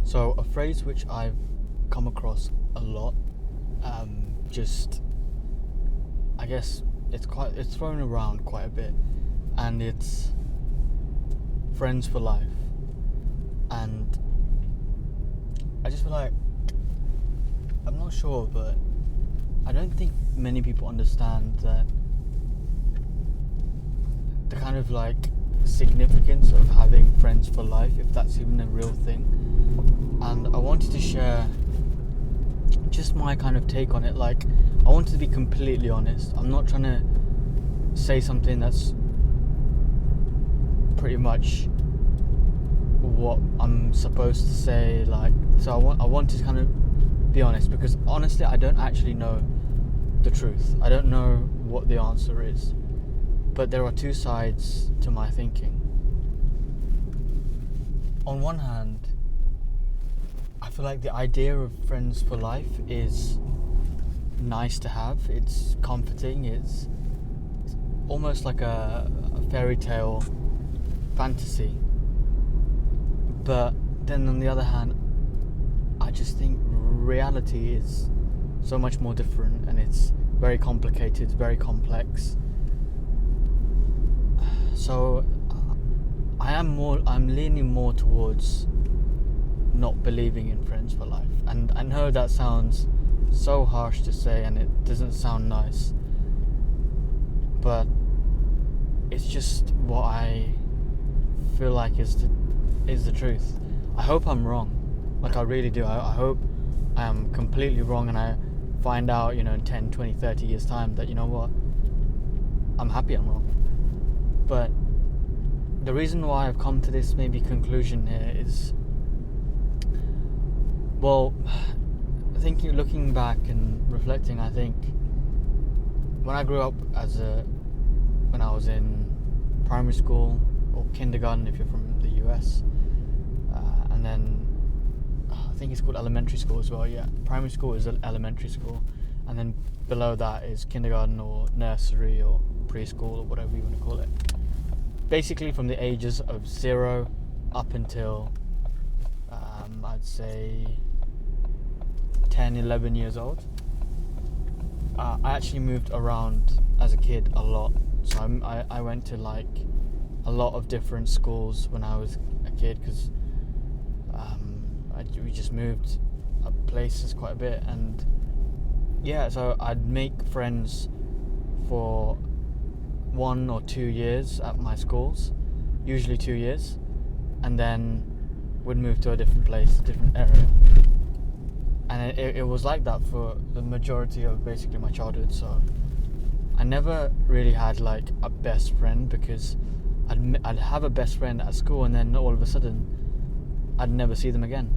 So a phrase which I've come across a lot, just I guess it's thrown around quite a bit, and it's friends for life. And I just feel like, I'm not sure, but I don't think many people understand that the kind of like significance of having friends for life, if that's even a real thing. And I wanted to share just my kind of take on it. Like, I wanted to be completely honest. I'm not trying to say something that's pretty much what I'm supposed to say. Like, so I want to kind of be honest, because honestly I don't actually know the truth. I don't know what the answer is, but there are two sides to my thinking. On one hand, I feel like the idea of friends for life is nice to have. It's comforting. It's almost like a fairy tale fantasy. But then on the other hand, I just think reality is so much more different, and it's very complicated, very complex. So I'm leaning more towards not believing in friends for life. And I know that sounds so harsh to say, and it doesn't sound nice, but it's just what I feel like is the truth. I hope I'm wrong. Like, I really do. I hope I am completely wrong, and I find out, in 10, 20, 30 years time that, you know what, I'm happy I'm wrong. But the reason why I've come to this maybe conclusion here is, well, looking back and reflecting, I think when I grew up when I was in primary school or kindergarten if you're from the US, and then I think it's called elementary school as well. Yeah, primary school is elementary school, and then below that is kindergarten or nursery or preschool or whatever you want to call it. Basically from the ages of 0 up until I'd say 10, 11 years old. I actually moved around as a kid a lot. So I went to like a lot of different schools when I was a kid, because we just moved places quite a bit. And yeah, so I'd make friends for 1 or 2 years at my schools, usually 2 years, and then would move to a different place, a different area. And it was like that for the majority of basically my childhood. So I never really had like a best friend, because I'd have a best friend at school, and then all of a sudden I'd never see them again.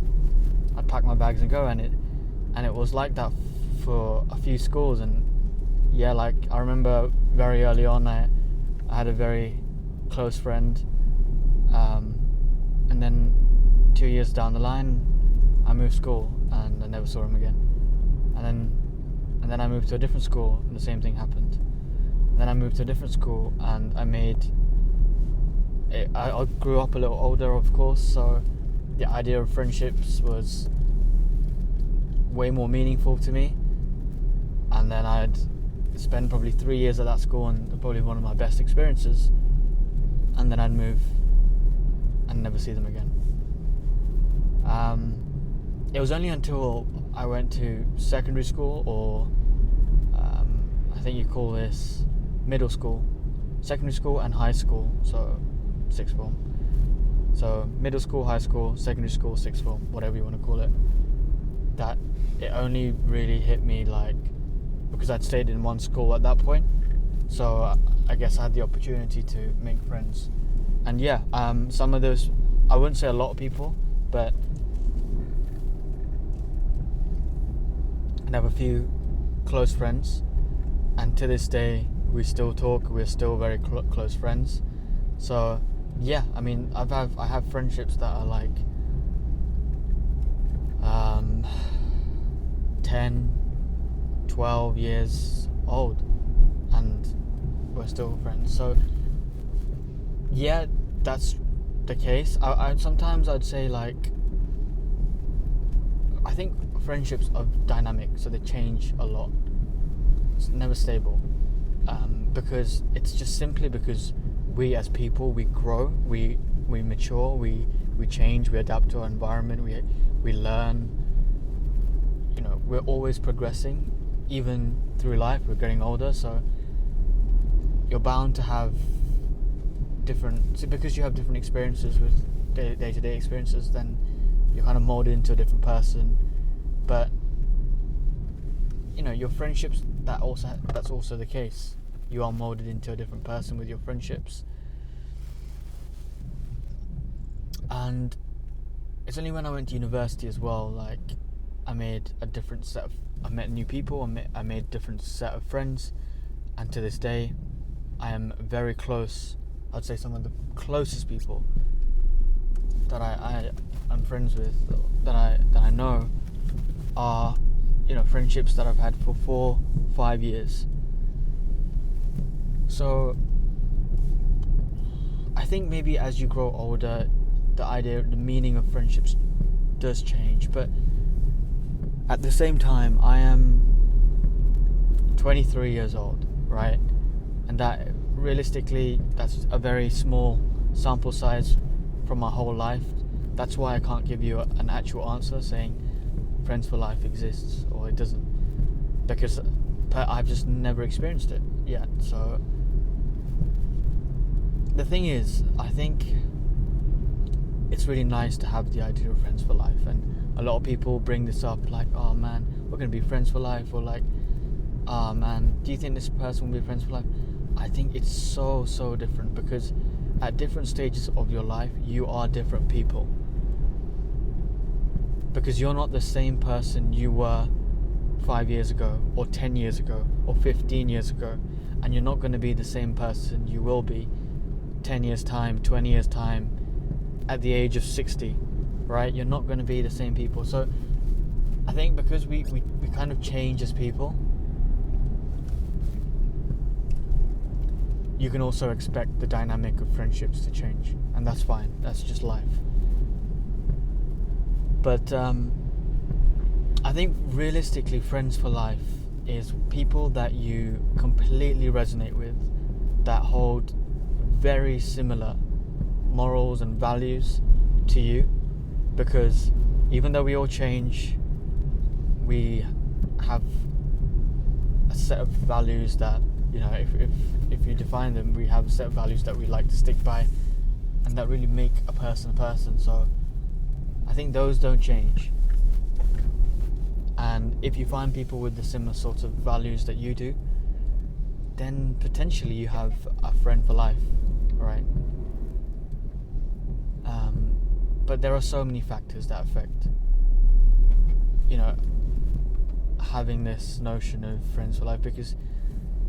I'd pack my bags and go, and it was like that for a few schools. And yeah, like I remember very early on I had a very close friend, and then 2 years down the line I moved school and I never saw him again. And then I moved to a different school and the same thing happened. And then I moved to a different school, and I grew up a little older, of course, so the idea of friendships was way more meaningful to me. And then I'd spend probably 3 years at that school, and probably one of my best experiences, and then I'd move and never see them again. It was only until I went to secondary school, or I think you call this middle school, secondary school and high school, so sixth form. So middle school, high school, secondary school, sixth form, whatever you want to call it, that it only really hit me, like, because I'd stayed in one school at that point. So I guess I had the opportunity to make friends. And yeah, some of those, I wouldn't say a lot of people, but I have a few close friends, and to this day we still talk. We're still very close friends. So yeah, I mean, I have friendships that are like 10, 12 years old, and we're still friends. So yeah, that's the case. I sometimes I'd say, like, I think friendships are dynamic, so they change a lot. It's never stable, because it's just simply because we as people, we grow, we mature, we change, we adapt to our environment, we learn. We're always progressing, even through life. We're getting older, so you're bound to have because you have different experiences with day-to-day experiences, then you're kind of molded into a different person. But your friendships, that's also the case. You are molded into a different person with your friendships. And it's only when I went to university as well, like, I met new people, I made a different set of friends, and to this day I am very close. I'd say some of the closest people that I'm friends with, that I know, are friendships that I've had for 4-5 years. So I think maybe as you grow older, the meaning of friendships does change, but at the same time, I am 23 years old, right? And that, realistically, that's a very small sample size from my whole life. That's why I can't give you an actual answer saying friends for life exists or it doesn't, because I've just never experienced it yet. So the thing is, I think it's really nice to have the idea of friends for life, and a lot of people bring this up, like, oh man, we're going to be friends for life, or like, oh man, do you think this person will be friends for life? I think it's so different, because at different stages of your life, you are different people. Because you're not the same person you were 5 years ago, or 10 years ago, or 15 years ago, and you're not going to be the same person you will be 10 years time, 20 years time, at the age of 60, right? You're not going to be the same people. So I think because we kind of change as people, you can also expect the dynamic of friendships to change, and that's fine. That's just life. But I think realistically, friends for life is people that you completely resonate with, that hold very similar morals and values to you, because even though we all change, we have a set of values that, if you define them, we have a set of values that we like to stick by, and that really make a person. So I think those don't change. And if you find people with the similar sort of values that you do, then potentially you have a friend for life, right? But there are so many factors that affect, having this notion of friends for life, because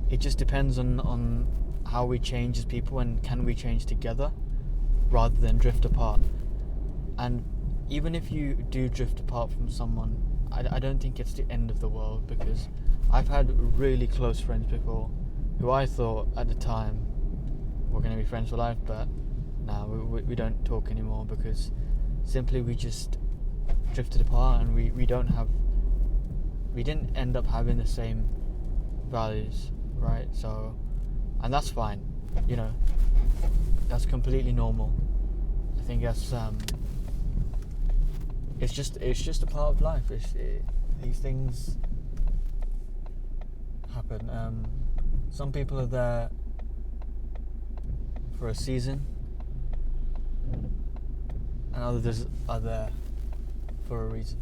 it just depends on how we change as people, and can we change together rather than drift apart. And even if you do drift apart from someone, I don't think it's the end of the world, because I've had really close friends before who I thought at the time were going to be friends for life, but now we don't talk anymore, because simply we just drifted apart, and we didn't end up having the same values, right? So, and that's fine, that's completely normal. I think that's it's just a part of life. These things happen. Some people are there for a season, and others are there for a reason.